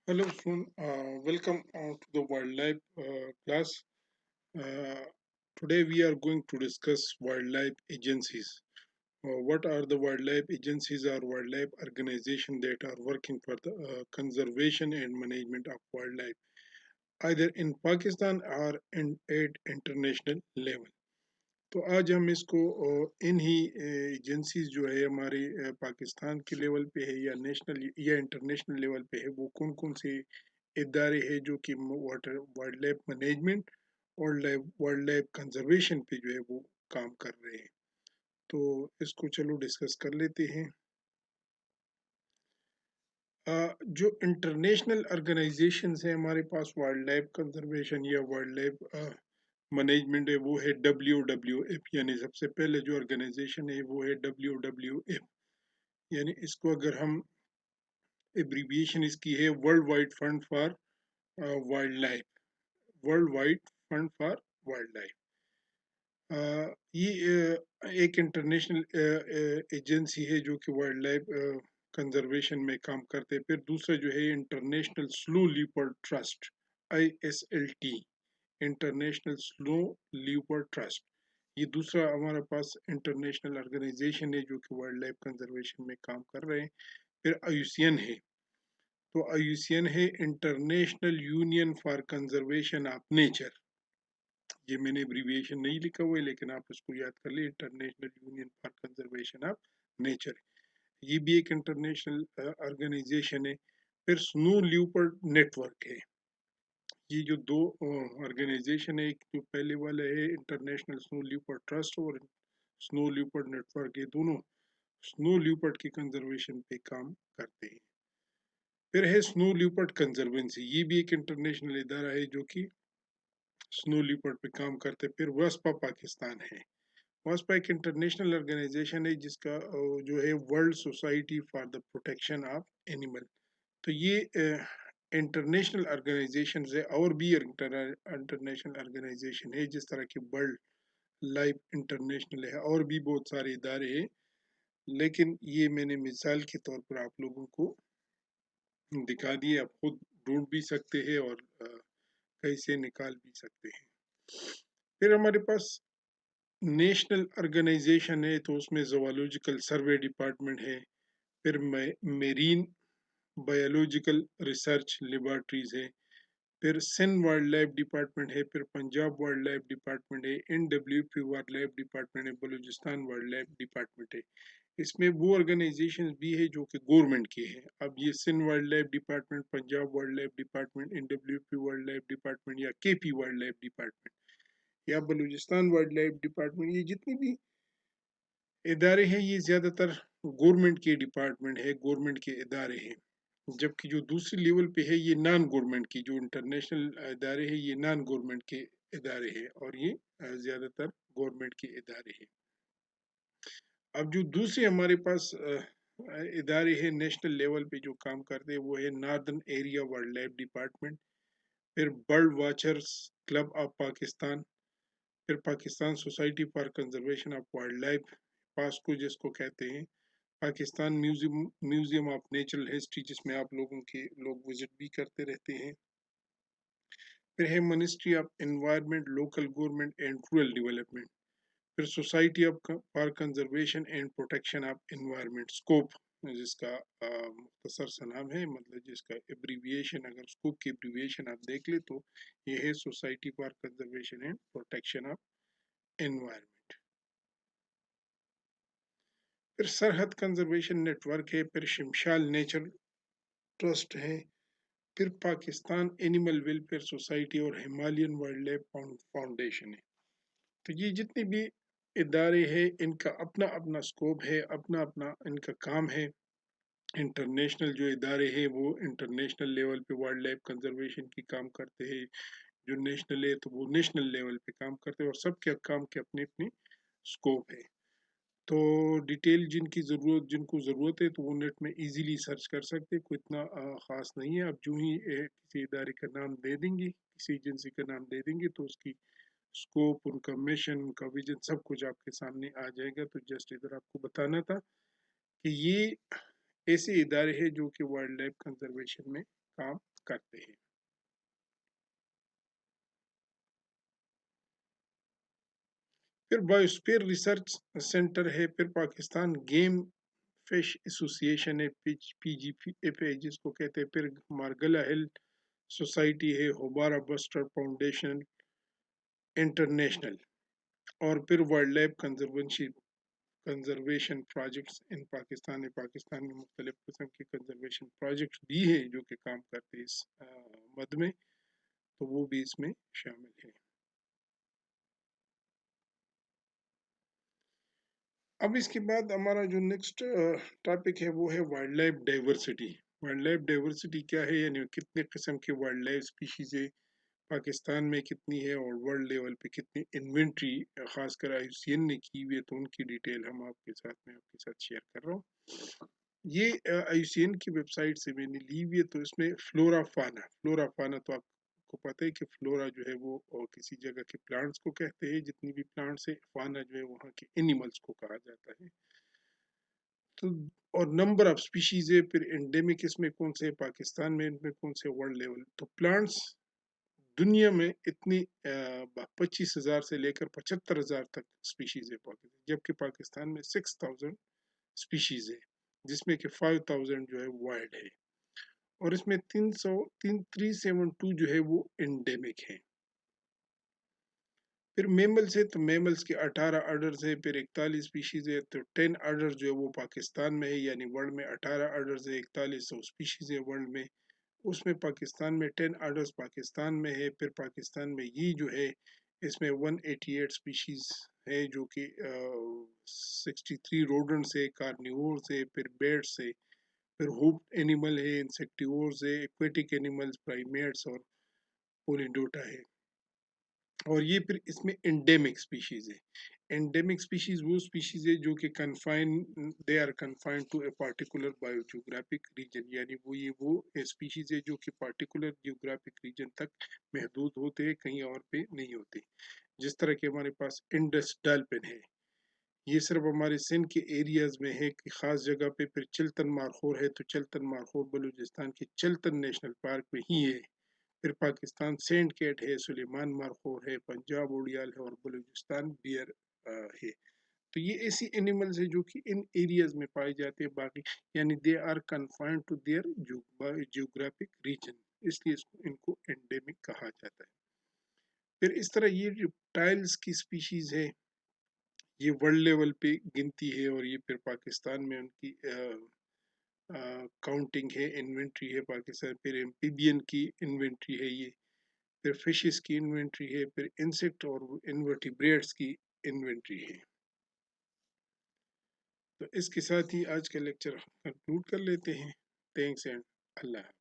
Hello, everyone. Welcome to the wildlife class. Uh, Today, we are going to discuss wildlife agencies. What are the wildlife agencies or wildlife organizations that are working for the conservation and management of wildlife, either in Pakistan or at international level? तो आज हम इसको इन्हीं agencies जो है हमारे पाकिस्तान के level पे है या नेशनल या इंटरनेशनल लेवल पे है वो कौन कौन से इदारे हैं जो कि वाटर वाइल्ड लाइफ मैनेजमेंट और वाइल्ड लाइफ कंजर्वेशन पे जो है वो काम कर रहे हैं। तो इसको चलो डिस्कस कर लेते हैं। जो इंटरनेशनल ऑर्गेनाइजेशंस हैं हमारे पास वाइल्ड लाइफ कंजर्वेशन या वाइल्ड लाइफ मैनेजमेंट है वो है WWF, यानी सबसे पहले जो ऑर्गेनाइजेशन है वो है WWF, यानी इसको अगर हम एब्रीविएशन इसकी है world wide fund for wild life, world wide fund for wild life. ये एक इंटरनेशनल एजेंसी है जो कि वाइल्ड लाइफ कंजर्वेशन में काम करते हैं। फिर दूसरा जो है international snow leopard trust, ISLT, international snow leopard trust, ये दूसरा हमारे पास इंटरनेशनल ऑर्गेनाइजेशन है जो कि वाइल्ड लाइफ कंजर्वेशन में काम कर रहे हैं। फिर IUCN है, तो IUCN है international union for conservation of nature. ये मैंने एब्रीविएशन नहीं लिखा हुआ है लेकिन आप इसको याद कर लिए, international union for conservation of nature, ये भी एक इंटरनेशनल ऑर्गेनाइजेशन है। फिर स्नो लीपर्ड नेटवर्क है। ये जो दो ऑर्गेनाइजेशन है, एक जो पहले वाला है इंटरनेशनल स्नो लीपर्ड ट्रस्ट और स्नो लीपर्ड नेटवर्क, ये दोनों स्नो लीपर्ड की कंजर्वेशन पे काम करते हैं। फिर है स्नो लीपर्ड कंजर्वेंसी, ये भी एक इंटरनेशनल इदारा है जो कि स्नो लीपर्ड पे काम करते हैं। फिर वस्पा पाकिस्तान है, वस्पा एक इंटरनेशनल ऑर्गेनाइजेशन है जिसका जो है world society for the protection of animal. तो ये इंटरनेशनल ऑर्गेनाइजेशन है, और भी इंटरनेशनल ऑर्गेनाइजेशन है जिस तरह की वर्ल्ड लाइफ इंटरनेशनल है, और भी बहुत सारे इदारे हैं, लेकिन ये मैंने मिसाल के तौर पर आप लोगों को दिखा दिए। आप खुद ढूंढ भी सकते हैं और कहीं से निकाल भी सकते हैं। फिर हमारे पास नेशनल ऑर्गेनाइजेशन है, तो उसमें ज़ूलॉजिकल सर्वे डिपार्टमेंट है। फिर मेरीन बायोलॉजिकल रिसर्च लेबॉर्ट्रीज है। फिर सिंध वाइल्ड लाइफ डिपार्टमेंट है। फिर पंजाब वाइल्ड लाइफ डिपार्टमेंट है। NWP वाइल्ड लाइफ डिपार्टमेंट है। बलूचिस्तान वाइल्ड लाइफ डिपार्टमेंट है। इसमें वो ऑर्गेनाइजेशन भी है जो कि गवर्नमेंट की है। अब ये Sindh wildlife department, Punjab wildlife department, NWP wildlife department या KP वाइल्ड लाइफ डिपार्टमेंट या बलूचिस्तान वाइल्ड लाइफ डिपार्टमेंट, ये जितनी भी इदारे हैं ये ज़्यादातर गवर्नमेंट के डिपार्टमेंट है, गवर्नमेंट के इदारे हैं। जबकि जो दूसरी लेवल पे है ये नॉन गवर्नमेंट की, जो इंटरनेशनल इदारे हैं ये नॉन गवर्नमेंट के इदारे हैं और ये ज़्यादातर गवर्नमेंट के इदारे हैं। अब जो दूसरे हमारे पास इदारे हैं नेशनल लेवल पे जो काम करते हैं वो है northern area wildlife department, फिर bird watchers club of Pakistan, फिर Pakistan society for conservation of wildlife, पास्को जिसको कहते हैं, Pakistan museum of natural history जिसमें आप लोग विजिट भी करते रहते हैं। फिर है ministry of environment, local government and rural development, फिर society of for conservation and protection of environment, scope जिसका मुख्तसर सा नाम है, मतलब जिसका एब्रीविएशन, अगर स्कोप की एब्रीविएशन आप देख ले तो ये है society for conservation and protection of environment. फिर सरहद कंजर्वेशन नेटवर्क है। फिर शिमशाल नेचर ट्रस्ट है। फिर पाकिस्तान एनिमल वेलफेयर सोसाइटी और हिमालयन वाइल्ड लाइफ फाउंडेशन है। तो ये जितने भी इदारे हैं इनका अपना अपना स्कोप है, अपना अपना इनका काम है। इंटरनेशनल जो इदारे हैं वो इंटरनेशनल लेवल पे वाइल्ड लाइफ कंजर्वेशन की काम करते हैं, जो नेशनल है तो वो नेशनल लेवल पे काम करते हैं, और सबके काम के अपने अपने स्कोप है। तो डिटेल जिनको ज़रूरत है तो वो नेट में इजीली सर्च कर सकते हैं, कोई इतना ख़ास नहीं है। अब जो ही किसी इदारे का नाम दे देंगे, किसी एजेंसी का नाम दे देंगे तो उसकी स्कोप, उनका मिशन, उनका विजन सब कुछ आपके सामने आ जाएगा। तो जस्ट इधर आपको बताना था कि ये ایسے ادارے ہیں جو کہ وائلڈ لائف کنزرویشن میں کام کرتے ہیں. پھر بایوسفیر ریسرچ سینٹر ہے، پھر پاکستان گیم فش ایسوسیشن ہے، پی جی ایف ہے جس کو کہتے ہیں، پھر مارگلا ہل سوسائٹی ہے، ہوبارا بسٹر فاؤنڈیشن انٹرنیشنل، اور پھر وائلڈ لائف کنزرویشن پروجیکٹس ان پاکستان ہے. پاکستان میں مختلف قسم کے کنزرویشن پروجیکٹس بھی ہیں جو کہ کام کرتے ہیں اس مد میں، تو وہ بھی اس میں شامل ہے. اب اس کے بعد ہمارا جو نیکسٹ ٹاپک ہے وہ ہے wildlife diversity. Wildlife diversity کیا ہے، یعنی کتنے قسم کے وائلڈ لائف اسپیشیز ہے پاکستان میں، کتنی ہے، اور ورلڈ لیول پہ کتنی انوینٹری خاص کر آئی سی این نے کی ہوئی ہے، تو ان کی ڈیٹیل ہم میں آپ کے ساتھ شیئر کر رہا ہوں. یہ آئی سی این کی ویب سائٹ سے میں نے لی ہوئی ہے. تو اس میں فلورا فانا تو آپ کو پتہ ہے کہ فلورا جو ہے وہ کسی جگہ کے پلانٹس کو کہتے ہیں، جتنی بھی پلانٹس ہے، فانا جو ہے وہاں کے اینیملس کو کہا جاتا ہے. تو اور نمبر آف اسپیشیز ہے، پھر انڈیمک اس میں کون سے، پاکستان میں ان میں کون سے، ورلڈ لیول. تو پلانٹس دنیا میں اتنی 25,000 سے لے کر 75,000 تک اسپیشیز ہے جبکہ پاکستان میں 6,000 اسپیشیز ہے، جس میں کہ 5,000 جو ہے وائلڈ ہے، اور اس میں 372 جو ہے وہ انڈیمک ہے. پھر میملز ہے، تو میملز کے 18 آرڈرز ہے، پھر 41 اسپیشیز ہے. تو 10 آرڈر جو ہے وہ پاکستان میں ہے، یعنی ورلڈ میں 18 آرڈرز ہے، 41 اسپیشیز ہے ورلڈ میں. اس میں پاکستان میں 10 آرڈرز پاکستان میں ہے. پھر پاکستان میں یہ جو ہے اس میں 188 اسپیشیز ہے، جو کہ 63 روڈنٹس ہے، کارنیورز ہے، پھر بیٹس ہے، پھر ہوپ اینیمل ہے، انسیکٹیورز ہے، ایکویٹک اینیملز، پرائمیٹس اور پولیڈوٹا ہے. اور یہ پھر اس میں انڈیمک سپیشیز ہے. انڈیمک سپیشیز وہ سپیشیز ہے جو کہ they are confined to a particular biogeographic region, یعنی وہ سپیشیز ہے جو کہ پارٹیکولر جیوگرافک ریجن تک محدود ہوتے ہیں، کہیں اور پہ نہیں ہوتے. جس طرح کہ ہمارے پاس انڈس ڈالفن ہے، یہ صرف ہمارے سندھ کے ایریاز میں ہے کہ خاص جگہ پہ. پھر چلتن مارخور ہے، تو چلتن مارخور بلوچستان کے چلتن نیشنل پارک میں ہی ہے. پھر پاکستان سینڈ کیٹ ہے، سلیمان مارخور ہے، پنجاب اوڈیال ہے، اور بلوچستان بیئر ہے. تو یہ ایسی اینیملز ہیں جو کہ ان ایریاز میں پائے جاتے ہیں، باقی یعنی they are confined to their geographic region, اس لیے ان کو انڈیمک کہا جاتا ہے. پھر اس طرح یہ جو ٹائلز کی سپیشیز ہے یہ ورلڈ لیول پہ گنتی ہے، اور یہ پھر پاکستان میں ان کی کاؤنٹنگ ہے، انوینٹری ہے پاکستان. پھر ایمپیبین کی انوینٹری ہے، یہ پھر فشز کی انوینٹری ہے، پھر انسیکٹ اور انورٹیبریٹس کی انوینٹری ہے. تو اس کے ساتھ ہی آج کا لیکچر کنکلوڈ کر لیتے ہیں. تھینکس اینڈ اللہ حافظ.